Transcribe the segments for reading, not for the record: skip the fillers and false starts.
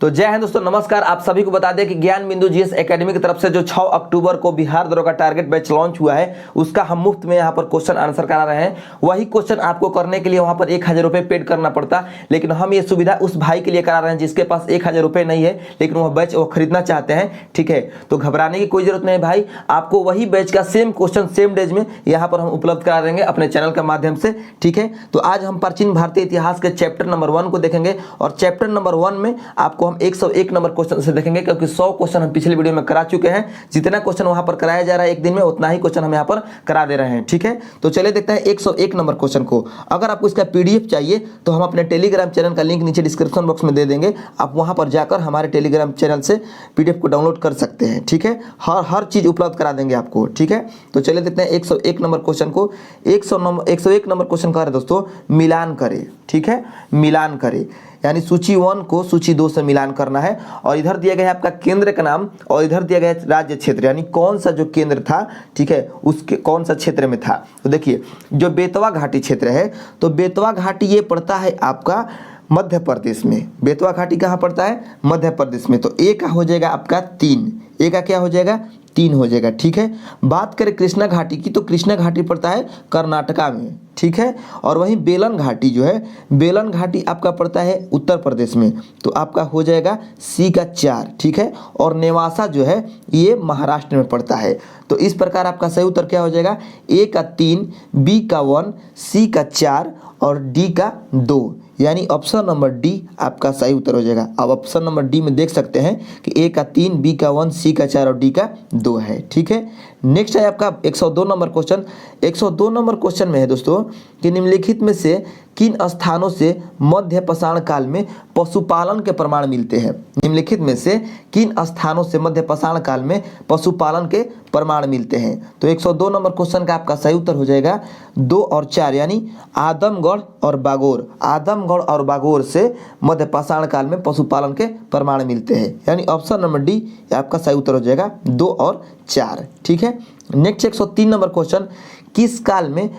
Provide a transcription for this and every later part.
तो जय हिंद दोस्तों, नमस्कार। आप सभी को बता दें कि ज्ञान बिंदु जीएस एकेडमी की तरफ से जो 6 अक्टूबर को बिहार दरोगा टारगेट बैच लॉन्च हुआ है, उसका हम मुफ्त में यहाँ पर क्वेश्चन आंसर करा रहे हैं। वही क्वेश्चन आपको करने के लिए वहाँ पर 1000 रुपये पेड करना पड़ता, लेकिन हम ये सुविधा उस भाई के लिए करा रहे हैं जिसके पास 1000 रुपये नहीं है, लेकिन वह बैच वो खरीदना चाहते हैं। ठीक है, तो घबराने की कोई जरूरत नहीं भाई, आपको वही बैच का सेम क्वेश्चन सेम डेज में यहाँ पर हम उपलब्ध करा देंगे अपने चैनल के माध्यम से। ठीक है, तो आज हम प्राचीन भारतीय इतिहास के चैप्टर नंबर 1 को देखेंगे और चैप्टर नंबर 1 में आपको हम 101 नंबर क्वेश्चन से देखेंगे, क्योंकि 100 क्वेश्चन हम पिछले वीडियो में करा चुके हैं। जितना क्वेश्चन वहां पर कराया जा रहा है एक दिन में, उतना ही क्वेश्चन हम यहां पर करा दे रहे हैं। ठीक है, तो चलिए देखते हैं 101 नंबर क्वेश्चन को। अगर आपको इसका पीडीएफ चाहिए तो हम अपने टेलीग्राम चैनल का लिंक नीचे डिस्क्रिप्शन बॉक्स में दे देंगे, आप वहां पर जाकर हमारे टेलीग्राम चैनल से पीडीएफ को डाउनलोड कर सकते हैं। ठीक है, हर चीज उपलब्ध करा देंगे आपको। ठीक है, तो चलिए देखते हैं 101 नंबर क्वेश्चन को। 101 नंबर क्वेश्चन का है दोस्तों, मिलान करें। ठीक है, मिलान करें यानी सूची 1 को सूची 2 से मिलान करना है, और इधर दिया गया है आपका केंद्र का नाम और इधर दिया गया है राज्य क्षेत्र, यानी कौन सा जो केंद्र था, ठीक है, उसके कौन सा क्षेत्र में था। तो देखिए, जो बेतवा घाटी क्षेत्र है, तो बेतवा घाटी ये पड़ता है आपका मध्य प्रदेश में। बेतवा घाटी कहाँ पड़ता है? मध्य प्रदेश में। तो ए का हो जाएगा आपका 3, ए का क्या हो जाएगा? 3 हो जाएगा। ठीक है, बात करें कृष्णा घाटी की, तो कृष्णा घाटी पड़ता है कर्नाटका में। ठीक है, और वहीं बेलन घाटी जो है, बेलन घाटी आपका पड़ता है उत्तर प्रदेश में, तो आपका हो जाएगा सी का 4। ठीक है, और नेवासा जो है ये महाराष्ट्र में पड़ता है। तो इस प्रकार आपका सही उत्तर क्या हो जाएगा? ए का 3, बी का 1, सी का 4 और डी का 2, यानी ऑप्शन नंबर डी आपका सही उत्तर हो जाएगा। अब ऑप्शन नंबर डी में देख सकते हैं कि ए का 3, बी का 1, सी का 4 और डी का 2 है। ठीक है, नेक्स्ट है आपका 102 नंबर क्वेश्चन। 102 नंबर क्वेश्चन में है दोस्तों कि निम्नलिखित में से किन स्थानों से मध्य पाषाण काल में पशुपालन के प्रमाण मिलते हैं? निम्नलिखित में से किन स्थानों से मध्य पाषाण काल में पशुपालन के प्रमाण मिलते हैं? तो 102 नंबर क्वेश्चन का आपका सही उत्तर हो जाएगा 2 और 4, यानी आदमगढ़ और बागोर। आदमगढ़ और बागोर से मध्य पाषाण काल में पशुपालन के प्रमाण मिलते हैं, यानी ऑप्शन नंबर डी आपका सही उत्तर हो जाएगा 2 और 4। ठीक है, नेक्स्ट 103 नंबर क्वेश्चन, किस काल में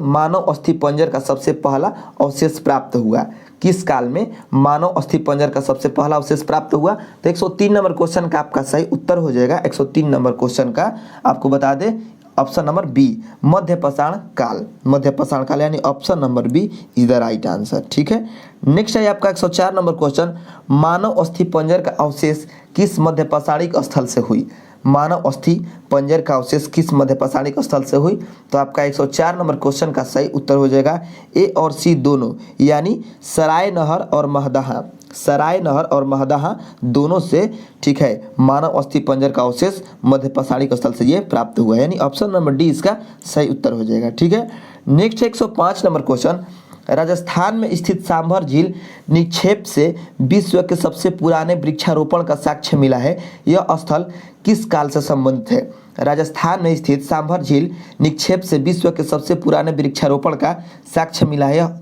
मानव अस्थिपंजर का सबसे पहला अवशेष प्राप्त हुआ? किस काल में मानव अस्थिपंजर का सबसे पहला अवशेष प्राप्त हुआ? तो 103 नंबर क्वेश्चन का आपका सही उत्तर हो जाएगा 103 नंबर क्वेश्चन का आपको बता दें ऑप्शन नंबर बी, मध्य पाषाण काल। मध्य पाषाण काल यानी option number B is the right answer. ठीक है, नेक्स्ट है आपका 104 नंबर क्वेश्चन, मानव अस्थिपंजर का अवशेष किस मध्य पाषाणिक स्थल से हुई? मानव अस्थि पंजर का अवशेष किस मध्य पाषाणिक स्थल से हुई? तो आपका 104 नंबर क्वेश्चन का सही उत्तर हो जाएगा ए और सी दोनों, यानी सराय नहर और महदहा। सराय नहर और महदहा दोनों से, ठीक है, मानव अस्थि पंजर का अवशेष मध्य पाषाणिक स्थल से ये प्राप्त हुआ है, यानी ऑप्शन नंबर डी इसका सही उत्तर हो जाएगा। ठीक है, नेक्स्ट 105 नंबर क्वेश्चन, राजस्थान में स्थित सांभर झील निक्षेप से विश्व के सबसे पुराने वृक्षारोपण का साक्ष्य मिला है, यह स्थल किस काल से संबंधित है? राजस्थान में स्थित सांभर झील निक्षेप से विश्व के सबसे पुराने वृक्षारोपण का साक्ष्य मिला है, यह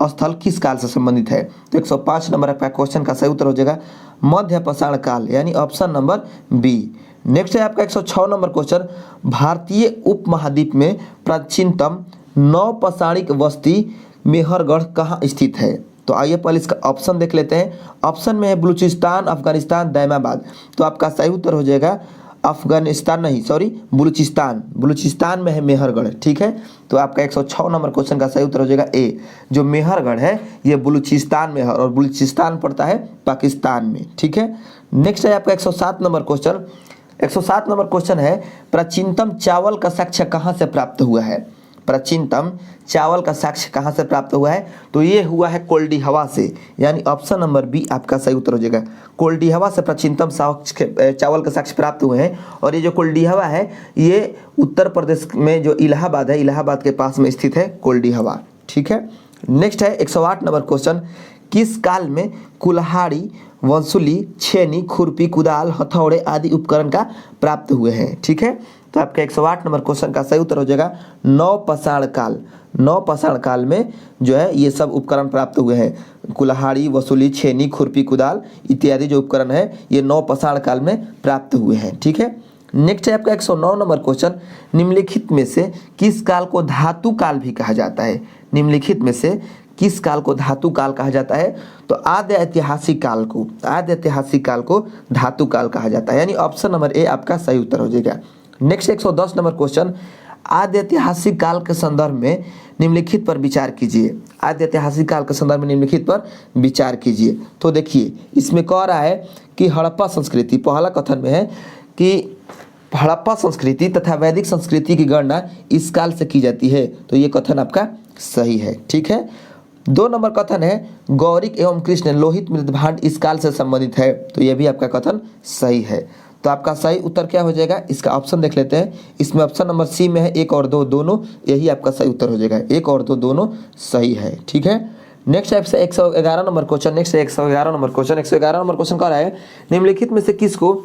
स्थल किस काल से संबंधित है? तो 105 नंबर आपका क्वेश्चन का सही उत्तर हो जाएगा मध्य पाषाण काल, यानी ऑप्शन नंबर बी। नेक्स्ट है आपका 106 नंबर क्वेश्चन, भारतीय उपमहाद्वीप में प्राचीनतम नवपाषाणिक बस्ती मेहरगढ़ कहाँ स्थित है? तो आइए पहले इसका ऑप्शन देख लेते हैं। ऑप्शन में है बलूचिस्तान, अफगानिस्तान, दैमाबाद। तो आपका सही उत्तर हो जाएगा बलूचिस्तान। बलूचिस्तान में है मेहरगढ़। ठीक है, तो आपका 106 नंबर क्वेश्चन का सही उत्तर हो जाएगा ए, जो मेहरगढ़ है ये बलूचिस्तान में है और बलूचिस्तान पड़ता है पाकिस्तान में। ठीक है, नेक्स्ट है आपका 107 नंबर क्वेश्चन। 107 नंबर क्वेश्चन है, प्राचीनतम चावल का साक्ष्य कहाँ से प्राप्त हुआ है? प्राचीनतम चावल का साक्ष्य कहाँ से प्राप्त हुआ है? तो ये हुआ है कोल्डी हवा से, यानी ऑप्शन नंबर बी आपका सही उत्तर हो जाएगा। कोल्डी हवा से प्राचीनतम चावल का साक्ष्य प्राप्त हुए हैं, और ये जो कोल्डी हवा है ये उत्तर प्रदेश में जो इलाहाबाद है, इलाहाबाद के पास में स्थित है कोल्डी हवा। ठीक है, नेक्स्ट है 108 नंबर क्वेश्चन, किस काल में कुल्हाड़ी, वंसुली, छेनी, खुरपी, कुदाल, हथौड़े आदि उपकरण का प्राप्त हुए हैं? ठीक है, तो आपका 108 नंबर क्वेश्चन का सही उत्तर हो जाएगा नवपाषाण काल। नवपाषाण काल में जो है ये सब उपकरण प्राप्त हुए हैं, कुल्हाड़ी, वसूली, छेनी, खुरपी, कुदाल इत्यादि जो उपकरण है ये नवपाषाण काल में प्राप्त हुए हैं। ठीक है, नेक्स्ट है आपका 109 नंबर क्वेश्चन, निम्नलिखित में से किस काल को धातु काल भी कहा जाता है? निम्नलिखित में से किस काल को धातु काल कहा जाता है? तो आद्य ऐतिहासिक काल को धातु काल कहा जाता है, यानी ऑप्शन नंबर ए आपका सही उत्तर हो जाएगा। नेक्स्ट 110 नंबर क्वेश्चन, आद्य ऐतिहासिक काल के संदर्भ में निम्नलिखित पर विचार कीजिए। आद्य ऐतिहासिक काल के संदर्भ में निम्नलिखित पर विचार कीजिए। तो देखिए इसमें कह रहा है कि हड़प्पा संस्कृति, पहला कथन में है कि हड़प्पा संस्कृति तथा वैदिक संस्कृति की गणना इस काल से की जाती है, तो ये कथन आपका सही है। ठीक है। 2 नंबर कथन है गौरिक एवं कृष्ण लोहित मृदभांड इस काल से संबंधित है, तो ये भी आपका कथन सही है। तो आपका सही उत्तर क्या हो जाएगा? इसका ऑप्शन देख लेते हैं। इसमें ऑप्शन नंबर सी में है 1 और 2 दोनों, यही आपका सही उत्तर हो जाएगा। 1 और 2 दोनों सही है। ठीक है। नेक्स्ट आपसे 111 नंबर क्वेश्चन, 111 नंबर क्वेश्चन कह रहा है निम्नलिखित में से किसको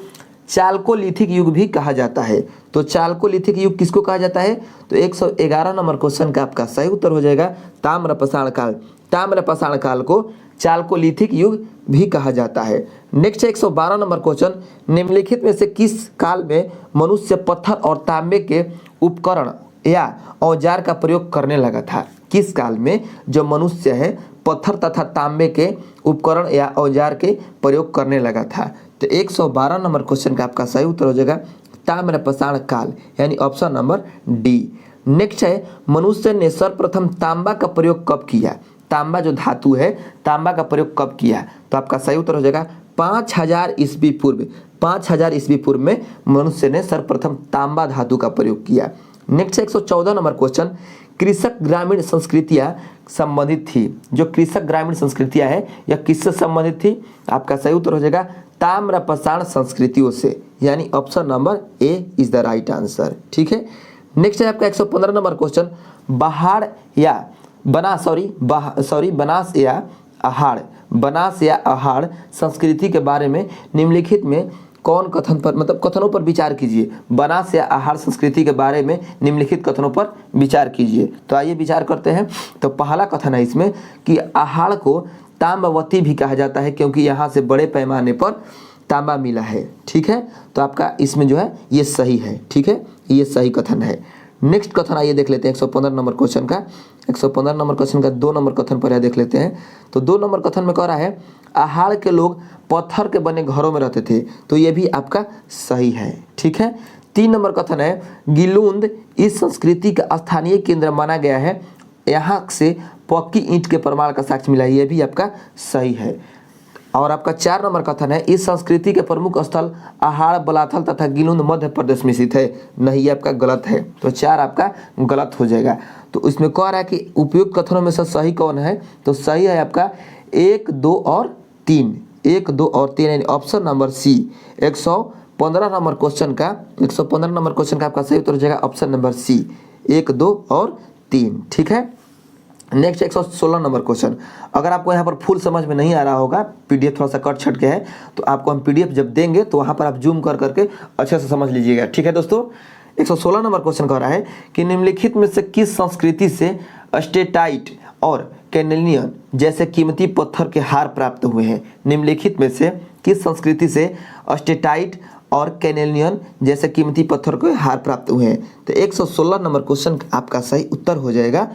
चाल्कोलिथिक युग भी कहा जाता है? तो चाल्कोलिथिक युग किसको कहा जाता है? तो 111 नंबर क्वेश्चन का आपका सही उत्तर हो जाएगा ताम्रपाषाण काल। ताम्रपाषाण काल को चाल्कोलिथिक युग भी कहा जाता है। नेक्स्ट 112 नंबर क्वेश्चन, निम्नलिखित में से किस काल में मनुष्य पत्थर और तांबे के उपकरण या औजार का प्रयोग करने लगा था? किस काल में जो मनुष्य है पत्थर तथा तांबे के उपकरण या औजार के प्रयोग करने लगा था? तो 112 नंबर क्वेश्चन का आपका सही उत्तर हो जाएगा ताम्रपाषाण काल, यानी ऑप्शन नंबर डी। नेक्स्ट है मनुष्य ने सर्वप्रथम तांबा का प्रयोग कब किया? तांबा जो धातु है, तांबा का प्रयोग कब किया? तो आपका सही उत्तर हो जाएगा 5000 ईस्वी पूर्व। 5000 ईस्वी पूर्व में मनुष्य ने सर्वप्रथम तांबा धातु का प्रयोग किया। नेक्स्ट 114 नंबर क्वेश्चन, कृषक ग्रामीण संस्कृतियाँ संबंधित थी। जो कृषक ग्रामीण संस्कृतियाँ है यह किससे संबंधित थी? आपका सही उत्तर हो जाएगा ताम्रपाषाण संस्कृतियों से, यानी option number A is the right answer. ठीक है। नेक्स्ट है आपका 115 नंबर क्वेश्चन, बनास या अहाड़ संस्कृति के बारे में निम्नलिखित में कौन कथन पर कथनों पर विचार कीजिए। बनास या अहाड़ संस्कृति के बारे में निम्नलिखित कथनों पर विचार कीजिए। तो आइए विचार करते हैं। तो पहला कथन है इसमें कि अहाड़ को ताम्रवती भी कहा जाता है क्योंकि यहाँ से बड़े पैमाने पर तांबा मिला है। ठीक है। तो आपका इसमें जो है ये सही है। ठीक है, ये सही कथन है। नेक्स्ट कथन आइए देख लेते हैं 115 नंबर क्वेश्चन का। 115 नंबर क्वेश्चन का 2 नंबर कथन पर देख लेते हैं। तो 2 नंबर कथन में कह रहा है अहाड़ के लोग पत्थर के बने घरों में रहते थे, तो ये भी आपका सही है। ठीक है। 3 नंबर कथन है गिलुंद इस संस्कृति का स्थानीय केंद्र माना गया है, यहाँ से पक्की ईंट के प्रमाण का साक्ष्य मिला है, ये भी आपका सही है। और आपका 4 नंबर कथन है इस संस्कृति के प्रमुख स्थल अहाड़, बलाथल तथा गिलुंद मध्य प्रदेश में स्थित है। नहीं, ये आपका गलत है। तो 4 आपका गलत हो जाएगा। तो इसमें कह रहा है कि उपयुक्त कथनों में से सही कौन है? तो सही है आपका 1, 2 और 3। 1, 2 और 3 यानी option number C. 115 number question का आपका सही उत्तर हो जाएगा ऑप्शन नंबर सी, 1, 2 और 3। ठीक है। नेक्स्ट 116 नंबर क्वेश्चन, अगर आपको यहाँ पर फुल समझ में नहीं आ रहा होगा, पीडीएफ थोड़ा सा कट छट के है, तो आपको हम पीडीएफ जब देंगे तो वहाँ पर आप जूम कर करके अच्छे से समझ लीजिएगा। ठीक है दोस्तों। 116 नंबर क्वेश्चन कह रहा है कि निम्नलिखित में से किस संस्कृति से स्टेटाइट और कैनेलियन जैसे कीमती पत्थर के हार प्राप्त हुए हैं? निम्नलिखित में से किस संस्कृति से स्टेटाइट और कैनेलियन जैसे कीमती पत्थर के हार प्राप्त हुए हैं? तो 116 नंबर क्वेश्चन आपका सही उत्तर हो जाएगा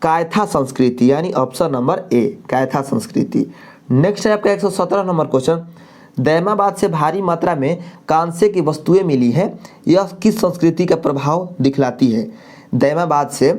कायथा संस्कृति, यानी ऑप्शन नंबर ए, कायथा संस्कृति। नेक्स्ट है आपका 117 नंबर क्वेश्चन, दैमाबाद से भारी मात्रा में कांसे की वस्तुएं मिली है, यह किस संस्कृति का प्रभाव दिखलाती है? दैमाबाद से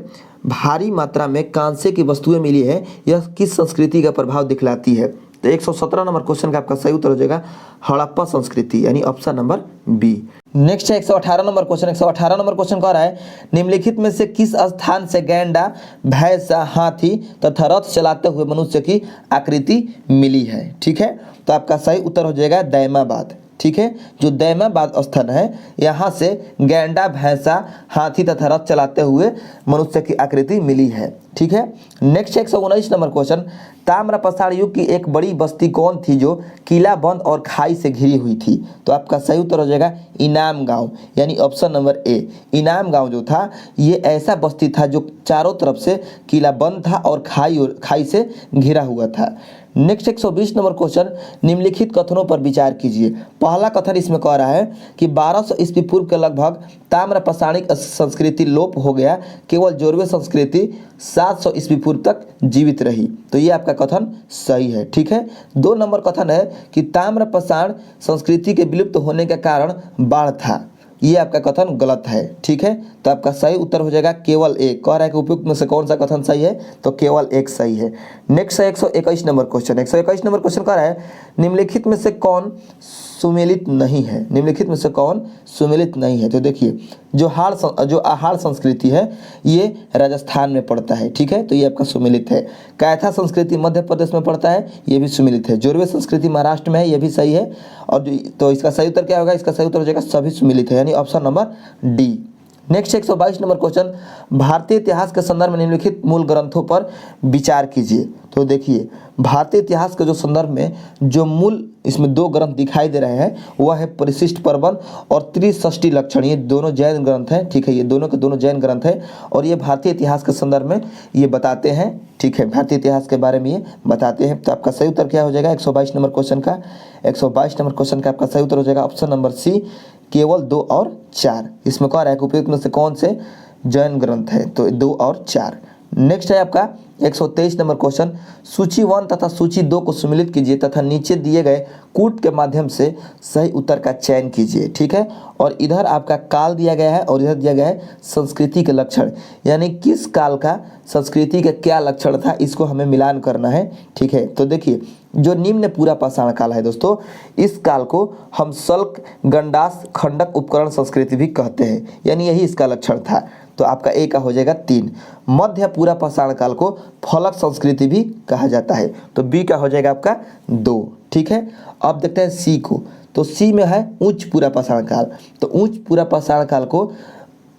भारी मात्रा में कांसे की वस्तुएं मिली है, यह किस संस्कृति का प्रभाव दिखलाती है? तो 117 नंबर क्वेश्चन का आपका सही उत्तर हो जाएगा हड़प्पा संस्कृति, यानी ऑप्शन नंबर बी। नेक्स्ट है 118 नंबर क्वेश्चन। 118 नंबर क्वेश्चन कह रहा है निम्नलिखित में से किस स्थान से गैंडा, भैंस, हाथी तथा रथ चलाते हुए मनुष्य की आकृति मिली है? ठीक है। तो आपका सही उत्तर हो जाएगा दैमाबाद। ठीक है, जो दैमाबाद स्थान है यहाँ से गैंडा, भैंसा, हाथी तथा रथ चलाते हुए मनुष्य की आकृति मिली है। ठीक है। नेक्स्ट 119 नंबर क्वेश्चन, ताम्रपाषाण युग की एक बड़ी बस्ती कौन थी जो किला बंद और खाई से घिरी हुई थी? तो आपका सही उत्तर हो जाएगा इनाम गांव, यानी ऑप्शन नंबर ए। इनाम गांव जो था ये ऐसा बस्ती था जो चारों तरफ से किला बंद था और खाई से घिरा हुआ था। नेक्स्ट 120 नंबर क्वेश्चन, निम्नलिखित कथनों पर विचार कीजिए। पहला कथन इसमें कह रहा है कि 1200 ईस्वी पूर्व के लगभग ताम्र पाषाणिक संस्कृति लोप हो गया, केवल जोरवे संस्कृति 700 ईस्वी पूर्व तक जीवित रही। तो ये आपका कथन सही है, ठीक है। 2 नंबर कथन है कि ताम्र पाषाण संस्कृति के विलुप्त होने का कारण बाढ़ था, ये आपका कथन गलत है, ठीक है। तो आपका सही उत्तर हो जाएगा केवल एक। कह रहा है कि उपयुक्त में से कौन सा कथन सही है, तो केवल एक सही है। नेक्स्ट है 121 नंबर क्वेश्चन। 121 नंबर क्वेश्चन कह रहा है निम्नलिखित में से कौन सुमेलित नहीं है, निम्नलिखित में से कौन सुमेलित नहीं है। तो देखिए जो आहार संस्कृति है ये राजस्थान में पड़ता है, ठीक है, तो ये आपका सुमेलित है। कैथा संस्कृति मध्य प्रदेश में पड़ता है, ये भी सुमेलित है। जोरवे संस्कृति महाराष्ट्र में है, ये भी सही है। और तो इसका सही उत्तर क्या होगा, इसका सही उत्तर हो जाएगा सभी सुमेलित है, यानी option number D. Next 122 number question, भारतीय इतिहास के संदर्भ में निम्नलिखित मूल ग्रंथों पर विचार कीजिए। तो देखिए भारतीय इतिहास के जो संदर्भ में जो मूल इसमें 2 ग्रंथ दिखाई दे रहे हैं वह है परिशिष्ट पर्वन और त्रिषष्टि लक्षण। ये दोनों जैन ग्रंथ हैं, ठीक है, ये दोनों के दोनों जैन ग्रंथ हैं और ये भारतीय इतिहास के संदर्भ में ये बताते हैं, ठीक है, भारतीय इतिहास के बारे में ये बताते हैं। तो आपका सही उत्तर क्या हो जाएगा 122 नंबर क्वेश्चन का, 122 नंबर क्वेश्चन का आपका सही उत्तर हो जाएगा ऑप्शन नंबर सी, केवल 2 और 4। इसमें कह रहा है कि उपयुक्त में से कौन से जैन ग्रंथ है, तो 2 और 4। नेक्स्ट है आपका 123 नंबर क्वेश्चन, सूची 1 तथा सूची 2 को सम्मिलित कीजिए तथा नीचे दिए गए कूट के माध्यम से सही उत्तर का चयन कीजिए, ठीक है। और इधर आपका काल दिया गया है और इधर दिया गया है संस्कृति के लक्षण, यानी किस काल का संस्कृति का क्या लक्षण था, इसको हमें मिलान करना है, ठीक है। तो देखिए जो निम्न पूरा पाषाण काल है दोस्तों, इस काल को हम शल्क गंडास खंडक उपकरण संस्कृति भी कहते हैं, यानी यही इसका लक्षण था। तो आपका ए का हो जाएगा 3। मध्य पूरा पाषाण काल को फलक संस्कृति भी कहा जाता है, तो बी का हो जाएगा आपका 2, ठीक है। अब देखते हैं सी को, तो सी में है उच्च पूरा पाषाण काल। तो उच्च पूरा पाषाण काल को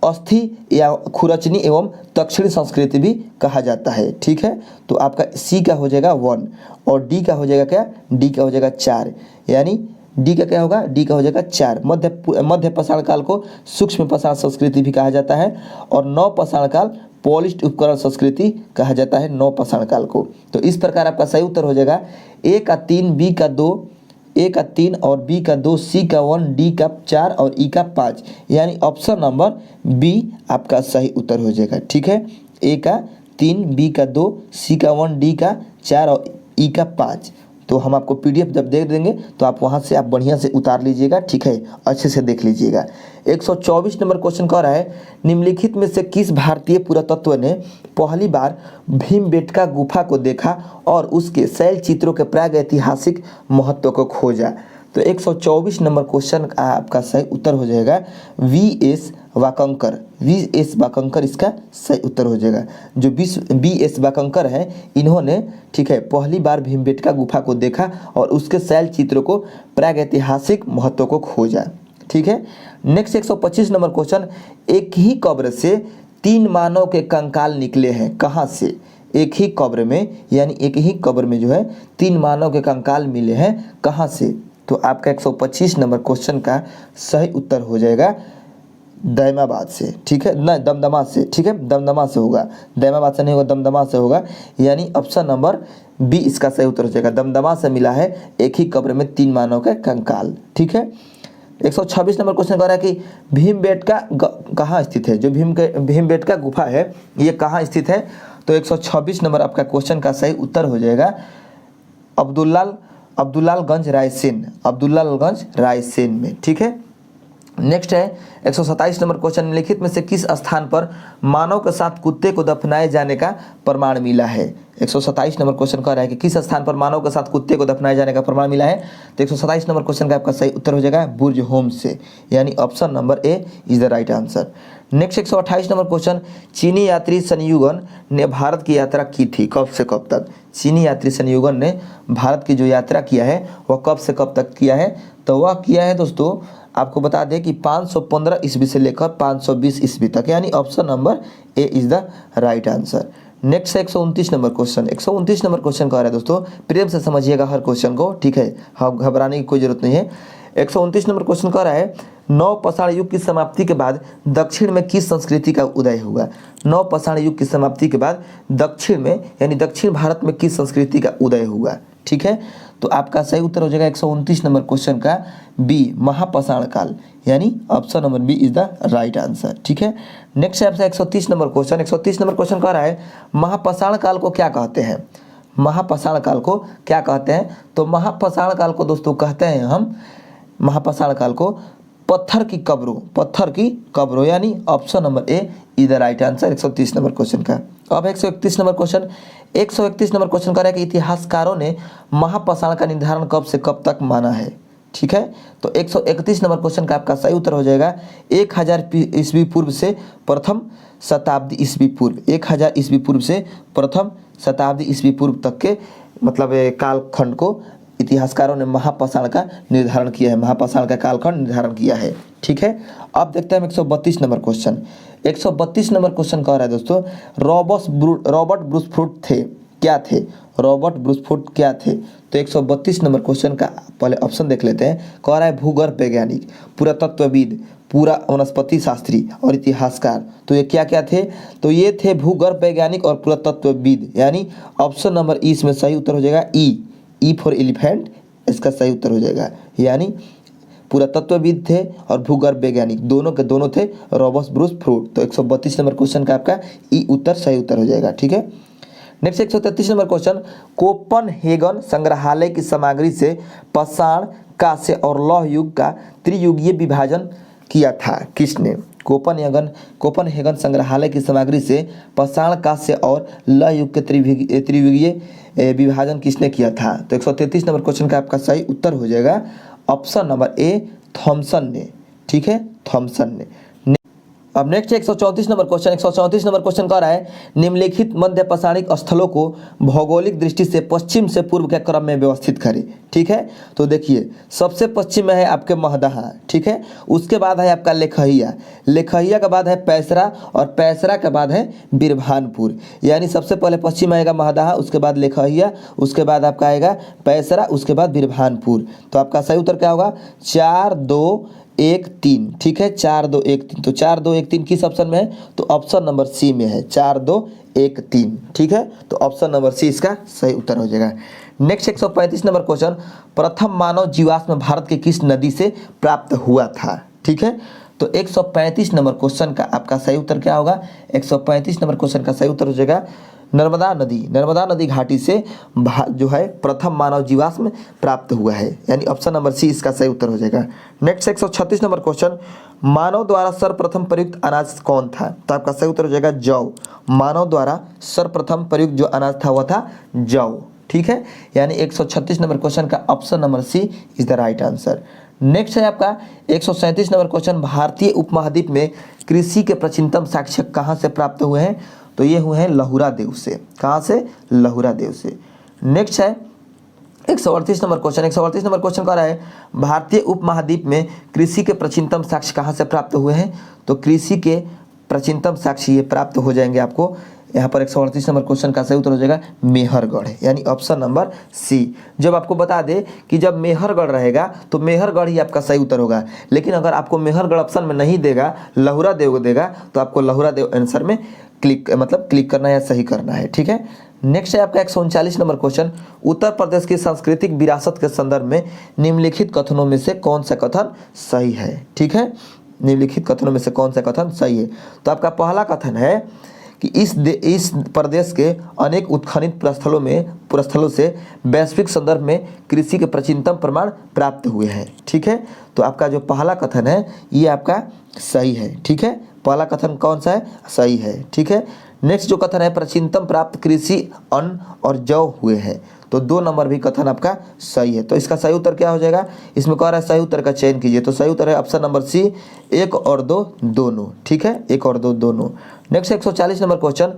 अस्थि या खुरचनी एवं दक्षिणी संस्कृति भी कहा जाता है, ठीक है। तो आपका सी का हो जाएगा 1 और डी का हो जाएगा क्या, डी का हो जाएगा 4, यानी डी का क्या होगा, डी का हो जाएगा 4। मध्य पाषाण काल को सूक्ष्म पाषाण संस्कृति भी कहा जाता है और नव पाषाण काल पॉलिश्ड उपकरण संस्कृति कहा जाता है नव पाषाण काल को। तो इस प्रकार आपका सही उत्तर हो जाएगा ए का 3, बी का 2, ए का 3 और बी का 2, सी का 1, डी का 4 और ई का 5, यानी ऑप्शन नंबर बी आपका सही उत्तर हो जाएगा, ठीक है। ए का 3, बी का 2, सी का 1, डी का 4 और ई का 5। तो हम आपको पीडीएफ जब दे देंगे तो आप वहां से आप बढ़िया से उतार लीजिएगा, ठीक है, अच्छे से देख लीजिएगा। 124 नंबर क्वेश्चन कह रहा है निम्नलिखित में से किस भारतीय पुरातत्व ने पहली बार भीमबेटका गुफा को देखा और उसके शैल चित्रों के प्रागैतिहासिक महत्व को खोजा। तो 124 नंबर क्वेश्चन का आपका सही उत्तर हो जाएगा वी.एस. वाकंकर। वी.एस. वाकंकर इसका सही उत्तर हो जाएगा। जो वी.एस. वाकंकर है इन्होंने, ठीक है, पहली बार भीमबेटका गुफा को देखा और उसके शैल चित्रों को प्रागैतिहासिक महत्व को खोजा, ठीक है। नेक्स्ट 125 नंबर क्वेश्चन, एक ही कब्र से 3 मानव के कंकाल निकले हैं, कहाँ से। एक ही कब्र में, यानी एक ही कब्र में जो है 3 मानव के कंकाल मिले हैं, कहाँ से। तो आपका 125 नंबर क्वेश्चन का सही उत्तर हो जाएगा दैमाबाद से, ठीक है, ना दमदमा से, ठीक है, दमदमा से होगा, दैमाबाद से नहीं होगा, दमदमा से होगा, यानी ऑप्शन नंबर बी इसका सही उत्तर हो जाएगा। दमदमा से मिला है एक ही कब्र में 3 मानव के कंकाल, ठीक है। 126 नंबर क्वेश्चन कह रहा है कि भीमबेटका कहाँ स्थित है। जो भीमबेटका गुफा है ये कहाँ स्थित है। तो 126 नंबर आपका क्वेश्चन का सही उत्तर हो जाएगा अब्दुल्लालगंज रायसेन में, ठीक है। नेक्स्ट है 127 नंबर क्वेश्चन, निम्नलिखित में से किस स्थान पर मानव के साथ कुत्ते को दफनाए जाने का प्रमाण मिला है। 127 नंबर क्वेश्चन कह रहा है कि किस स्थान पर मानव के साथ कुत्ते को दफनाए जाने का प्रमाण मिला है। तो 127 नंबर क्वेश्चन का आपका सही उत्तर हो जाएगा बुर्ज होम से, यानी option number A is the right answer. Next 128 number question, चीनी यात्री संयुगन ने भारत की यात्रा की थी, कब से कब तक। चीनी यात्री संयुगन ने भारत की जो यात्रा किया है वह कब से कब तक किया है। तो वह किया है दोस्तों, आपको बता दें कि 515 ईस्वी से लेकर 520 ईस्वी तक, यानी option number A is the right answer. Next है 129 नंबर क्वेश्चन। 129 नंबर क्वेश्चन कह रहा है दोस्तों, प्रेम से समझिएगा हर क्वेश्चन को, ठीक है, घबराने की कोई जरूरत नहीं है। 129 नंबर क्वेश्चन कह रहा है नव पाषाण युग की समाप्ति के बाद दक्षिण में किस संस्कृति का उदय हुआ। नव पाषाण युग की समाप्ति के बाद दक्षिण में, यानी दक्षिण भारत में किस संस्कृति का उदय हुआ, ठीक है। तो आपका सही उत्तर हो जाएगा 129 नंबर क्वेश्चन का बी, महापाषाण काल, यानी option number B is the right answer, ठीक है। नेक्स्ट है आपसे 130 नंबर क्वेश्चन। 130 नंबर क्वेश्चन कह रहा है महापाषाण काल को क्या कहते हैं? महापाषाण काल को क्या कहते हैं? तो महापाषाण काल को दोस्तों कहते हैं हम, महापाषाण काल को पत्थर की कब्रों, यानी option number A is the right answer 130 number question का। अब 131 नंबर क्वेश्चन। 131 नंबर क्वेश्चन कह रहा है कि इतिहासकारों ने महापाषाण का निर्धारण कब से कब तक माना है, ठीक है। तो 131 नंबर क्वेश्चन का आपका सही उत्तर हो जाएगा 1000 ईस्वी पूर्व से प्रथम शताब्दी ईस्वी पूर्व, 1000 ईस्वी पूर्व से प्रथम शताब्दी ईस्वी पूर्व तक के मतलब कालखंड को इतिहासकारों ने महापाषाण का निर्धारण किया है, महापाषाण का कालखंड निर्धारण किया है, ठीक है। अब देखते हैं 132 नंबर क्वेश्चन। 132 नंबर क्वेश्चन कह रहा है दोस्तों रॉबर्ट ब्रूसफोर्ड क्या थे? रॉबर्ट ब्रूसफोर्ड क्या थे? तो 132 नंबर क्वेश्चन का पहले ऑप्शन देख लेते हैं। कह रहा है भूगर्भ वैज्ञानिक, पुरातत्वविद, पूरा वनस्पति शास्त्री और इतिहासकार। तो ये क्या क्या थे? तो ये थे भूगर्भ वैज्ञानिक और पुरातत्वविद, यानी ऑप्शन नंबर ई इसमें सही उत्तर हो जाएगा ई फॉर एलिफेंट, इसका सही उत्तर हो जाएगा। यानी पुरातत्वविद थे और भूगर्भ वैज्ञानिक, दोनों के दोनों थे रॉबर्ट ब्रूसफोर्ड। तो 132 नंबर क्वेश्चन का आपका ई उत्तर सही उत्तर हो जाएगा, ठीक है। Next 133 number question. कोपनहेगन संग्रहालय की सामग्री से पाषाण, कांस्य और लौह युग का त्रियुगीय विभाजन किया था किसने? कोपनहेगन संग्रहालय की सामग्री से पाषाण, कांस्य और लौह युग के त्रियुगीय विभाजन किसने किया था? तो 133 नंबर क्वेश्चन का आपका सही उत्तर हो जाएगा ऑप्शन नंबर ए थॉमसन ने, ठीक है, थॉमसन ने। अब next 134 number question. 134 number question कह रहा है निम्नलिखित मध्य पाषाणिक स्थलों को भौगोलिक दृष्टि से पश्चिम से पूर्व के क्रम में व्यवस्थित करें, ठीक है। तो देखिए सबसे पश्चिम में है आपके महदहा, ठीक है, उसके बाद है आपका लेखहिया के बाद है पैसरा और पैसरा के बाद है बिरभानपुर, यानी सबसे पहले पश्चिम आएगा महदहा, उसके बाद लेखहिया, उसके बाद आपका आएगा पैसरा, उसके बाद बिरभानपुर। तो आपका सही उत्तर क्या होगा? 4 2 1 3, ठीक है, 4 2 1 3। तो 4 2 1 3 किस ऑप्शन में है? तो ऑप्शन नंबर सी में है, 4 2 1 3, ठीक है। तो ऑप्शन नंबर सी इसका सही उत्तर हो जाएगा। Next 135 number question. प्रथम मानव जीवाश्म भारत के किस नदी से प्राप्त हुआ था, ठीक है। तो 135 नंबर क्वेश्चन का आपका सही उत्तर क्या होगा? 135 नंबर क्वेश्चन का सही उत्तर हो जाएगा नर्मदा नदी घाटी से जो है प्रथम मानव जीवाश्म प्राप्त हुआ है, यानी ऑप्शन नंबर सी इसका सही उत्तर हो जाएगा। Next 136 number question. मानव द्वारा सर्वप्रथम प्रयुक्त अनाज कौन था? तो आपका सही उत्तर हो जाएगा जौ। मानव द्वारा सर्वप्रथम प्रयुक्त जो अनाज था वह था जौ, ठीक है, यानी 136 नंबर क्वेश्चन का option number C is the right answer. Next है आपका 137 नंबर क्वेश्चन। भारतीय उपमहाद्वीप में कृषि के प्राचीनतम साक्ष्य कहाँ से प्राप्त हुए हैं? तो ये हुए हैं लहुरा देव से। कहाँ से? लहुरा देव से। नेक्स्ट है 138 नंबर क्वेश्चन। 138 नंबर क्वेश्चन कह रहा है भारतीय उपमहाद्वीप में कृषि के प्राचीनतम साक्ष्य कहाँ से प्राप्त हुए हैं? तो कृषि के प्राचीनतम साक्ष्य ये प्राप्त हो जाएंगे आपको यहाँ पर 138 नंबर क्वेश्चन का सही उत्तर हो जाएगा मेहरगढ़, यानी ऑप्शन नंबर सी। जब आपको बता दे कि जब मेहरगढ़ रहेगा तो मेहरगढ़ ही आपका सही उत्तर होगा, लेकिन अगर आपको मेहरगढ़ ऑप्शन में नहीं देगा, लहुरा देव देगा, तो आपको लहुरा देव आंसर में क्लिक करना है या सही करना है, ठीक है। नेक्स्ट है आपका 139 नंबर क्वेश्चन। उत्तर प्रदेश की सांस्कृतिक विरासत के संदर्भ में निम्नलिखित कथनों में से कौन सा कथन सही है, ठीक है, निम्नलिखित कथनों में से कौन सा कथन सही है? तो आपका पहला कथन है कि इस प्रदेश के अनेक उत्खनित पुरस्थलों से वैश्विक संदर्भ में कृषि के प्राचीनतम प्रमाण प्राप्त हुए हैं, ठीक है। तो आपका जो पहला कथन है ये आपका सही है, ठीक है, पहला कथन कौन सा है? सही है, ठीक है। नेक्स्ट जो कथन है प्राचीनतम प्राप्त कृषि अन्न और जौ हुए हैं, तो 2 नंबर भी कथन आपका सही है। तो इसका सही उत्तर क्या हो जाएगा? इसमें कह रहा है सही उत्तर का चयन कीजिए, तो सही उत्तर है ऑप्शन नंबर सी 1 और 2 दोनों, ठीक है, 1 और 2 दोनों। Next 140 number question.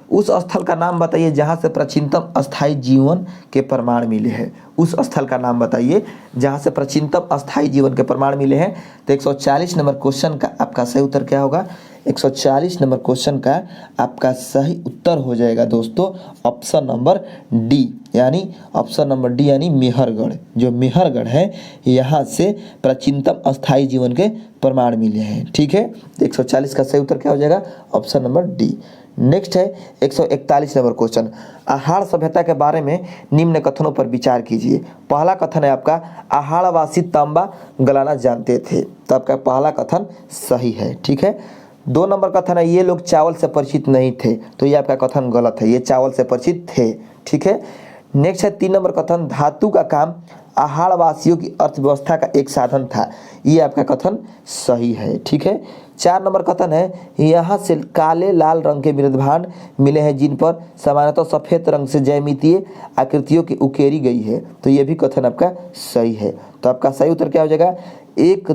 उस स्थल का नाम बताइए जहाँ से प्राचीनतम अस्थायी जीवन के प्रमाण मिले हैं। उस स्थल का नाम बताइए जहाँ से प्राचीनतम अस्थायी जीवन के प्रमाण मिले हैं। तो 140 नंबर क्वेश्चन का आपका सही उत्तर क्या होगा? 140 नंबर क्वेश्चन का आपका सही उत्तर हो जाएगा दोस्तों ऑप्शन नंबर डी, यानी ऑप्शन नंबर डी, यानी मेहरगढ़। जो मेहरगढ़ है यहाँ से प्राचीनतम अस्थायी जीवन के प्रमाण मिले हैं, ठीक है। 140 का सही उत्तर क्या हो जाएगा? Option number D. नेक्स्ट है 141 नंबर क्वेश्चन, आहार सभ्यता के बारे में निम्न कथनों पर विचार कीजिए। पहला कथन है आपका, आहारवासी तांबा गलाना जानते थे, तो आपका पहला कथन सही है। ठीक है। 2 नंबर कथन है, ये लोग चावल से परिचित नहीं थे, तो ये आपका कथन गलत है, ये चावल से परिचित थे। ठीक है। नेक्स्ट है 3 नंबर कथन, धातु का काम आहारवासियों की अर्थव्यवस्था का एक साधन था, ये आपका कथन सही है। ठीक है। 4 नंबर कथन है, यहाँ से काले लाल रंग के मृदभांड मिले हैं जिन पर सामान्यतः सफ़ेद रंग से ज्यामितीय आकृतियों की उकेरी गई है, तो ये भी कथन आपका सही है। तो आपका सही उत्तर क्या हो जाएगा, 1,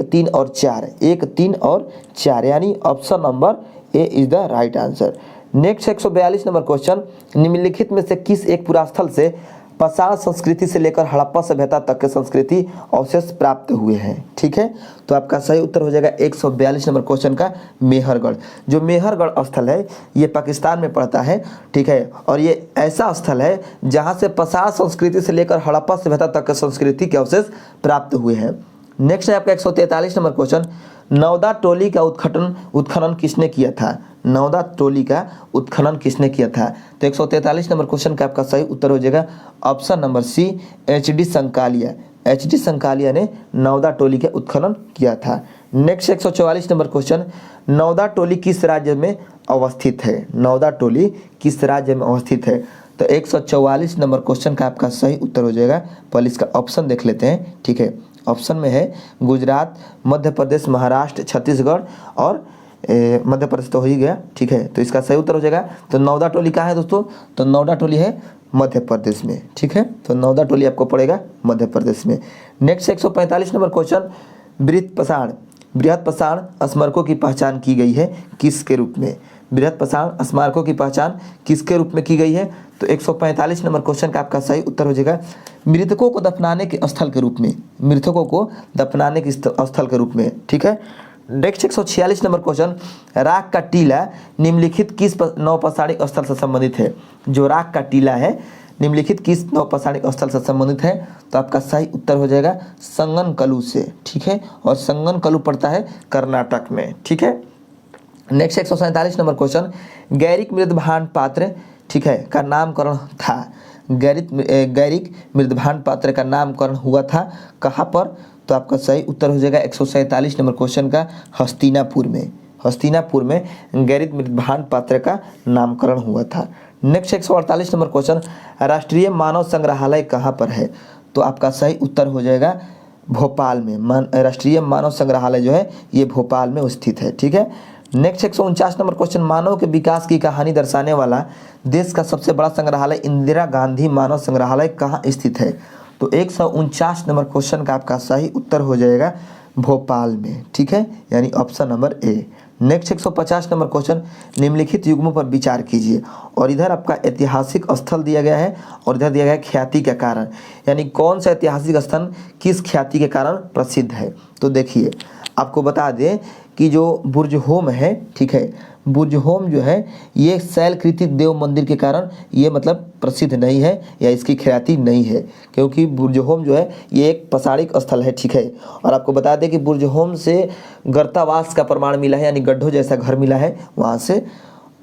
3 और 4, 1, 3 और 4, यानी option number A is the right answer. Next 142 number question, निम्नलिखित में से किस एक पुरास्थल से पाषाण संस्कृति से लेकर हड़प्पा सभ्यता तक के संस्कृति अवशेष प्राप्त हुए हैं। ठीक है। तो आपका सही उत्तर हो जाएगा 142 नंबर क्वेश्चन का मेहरगढ़। जो मेहरगढ़ स्थल है ये पाकिस्तान में पड़ता है। ठीक है। और ये ऐसा स्थल है जहाँ से पाषाण संस्कृति से लेकर हड़प्पा सभ्यता तक के संस्कृति के अवशेष प्राप्त हुए हैं। नेक्स्ट है आपका 143 नंबर क्वेश्चन, नौदा टोली का उत्खनन किसने किया था? नौदा टोली का उत्खनन किसने किया था? तो 143 नंबर क्वेश्चन का आपका सही उत्तर हो जाएगा option number C, HD Sankalia. HD Sankalia ने नौदा टोली का उत्खनन किया था। Next 144 number question, Navdatoli किस राज्य में अवस्थित है? नौदा टोली किस राज्य में अवस्थित है? तो 144 नंबर क्वेश्चन का आपका सही उत्तर हो जाएगा, पहले इसका ऑप्शन देख लेते हैं। ठीक है। ऑप्शन में है गुजरात, मध्य प्रदेश, महाराष्ट्र, छत्तीसगढ़ और मध्य प्रदेश तो हो ही गया। ठीक है। तो इसका सही उत्तर हो जाएगा, तो नौदा टोली कहाँ है दोस्तों? तो नौदा टोली है मध्य प्रदेश में। ठीक है। तो नौदा टोली आपको पड़ेगा मध्य प्रदेश में। नेक्स्ट 145 नंबर क्वेश्चन, बृहत पाषाण स्मारकों की पहचान की गई है किसके रूप में? बृहत पाषाण स्मारकों की पहचान किसके रूप में की गई है? तो 145 नंबर क्वेश्चन का आपका सही उत्तर हो जाएगा मृतकों को दफनाने के स्थल के रूप में, मृतकों को दफनाने के स्थल के रूप में। ठीक है। नेक्स्ट 146 नंबर क्वेश्चन, राख का टीला निम्नलिखित किस नौपाषाणिक स्थल से संबंधित है? जो राख का टीला है निम्नलिखित किस नौपाषाणिक स्थल से संबंधित है? तो आपका सही उत्तर हो जाएगा संगनकलू से। ठीक है। और संगनकलू पड़ता है कर्नाटक में। ठीक है। नेक्स्ट 147 नंबर क्वेश्चन, गैरिक मृदभांड पात्र, ठीक है, का नामकरण था। गैरिक मृदभांड पात्र का नामकरण हुआ था कहाँ पर? तो आपका सही उत्तर हो जाएगा 147 नंबर क्वेश्चन का हस्तिनापुर में। हस्तिनापुर में गैरिक मृदभांड पात्र का नामकरण हुआ था। नेक्स्ट 148 नंबर क्वेश्चन, राष्ट्रीय मानव संग्रहालय कहाँ पर है? तो आपका सही उत्तर हो जाएगा भोपाल में। राष्ट्रीय मानव संग्रहालय जो है ये भोपाल में स्थित है। ठीक है। नेक्स्ट 149 नंबर क्वेश्चन, मानव के विकास की कहानी दर्शाने वाला देश का सबसे बड़ा संग्रहालय इंदिरा गांधी मानव संग्रहालय कहाँ स्थित है? तो 149 नंबर क्वेश्चन का आपका सही उत्तर हो जाएगा भोपाल में। ठीक है। यानी option number A. Next 150 number question, निम्नलिखित युग्मों पर विचार कीजिए। और इधर आपका ऐतिहासिक स्थल दिया गया है और इधर दिया गया है ख्याति के कारण, यानी कौन सा ऐतिहासिक स्थल किस ख्याति के कारण प्रसिद्ध है। तो देखिए आपको बता दें कि जो बुर्ज होम है, ठीक है, बुर्ज होम जो है ये शैलकृति देव मंदिर के कारण ये मतलब प्रसिद्ध नहीं है या इसकी ख्याति नहीं है, क्योंकि बुर्ज होम जो है ये एक पाषाणिक स्थल है। ठीक है। और आपको बता दें कि बुर्ज होम से गर्तावास का प्रमाण मिला है, यानी गड्ढों जैसा घर मिला है वहाँ से।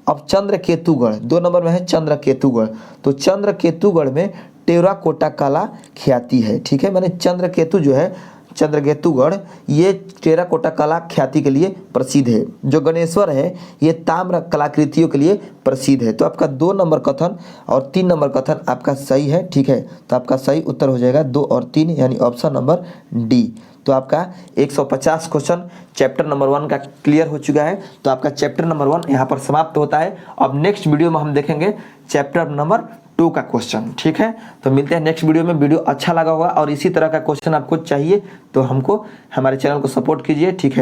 अब चंद्रकेतुगढ़ 2 नंबर में है, चंद्रकेतुगढ़। तो चंद्रकेतुगढ़ में टेराकोटा कला ख्याति है। ठीक है। मैंने चंद्रकेतु जो है चंद्रकेतुगढ़ ये टेराकोटा कला ख्याति के लिए प्रसिद्ध है। जो गणेश्वर है ये ताम्र कलाकृतियों के लिए प्रसिद्ध है। तो आपका 2 नंबर कथन और 3 नंबर कथन आपका सही है। ठीक है। तो आपका सही उत्तर हो जाएगा 2 और 3, यानी ऑप्शन नंबर डी। तो आपका 150 क्वेश्चन चैप्टर नंबर 1 का क्लियर हो चुका है। तो आपका चैप्टर नंबर 1 यहाँ पर समाप्त होता है। अब नेक्स्ट वीडियो में हम देखेंगे चैप्टर नंबर 2 का क्वेश्चन। ठीक है। तो मिलते हैं नेक्स्ट वीडियो में। वीडियो अच्छा लगा होगा और इसी तरह का क्वेश्चन आपको चाहिए तो हमको हमारे चैनल को सपोर्ट कीजिए। ठीक है।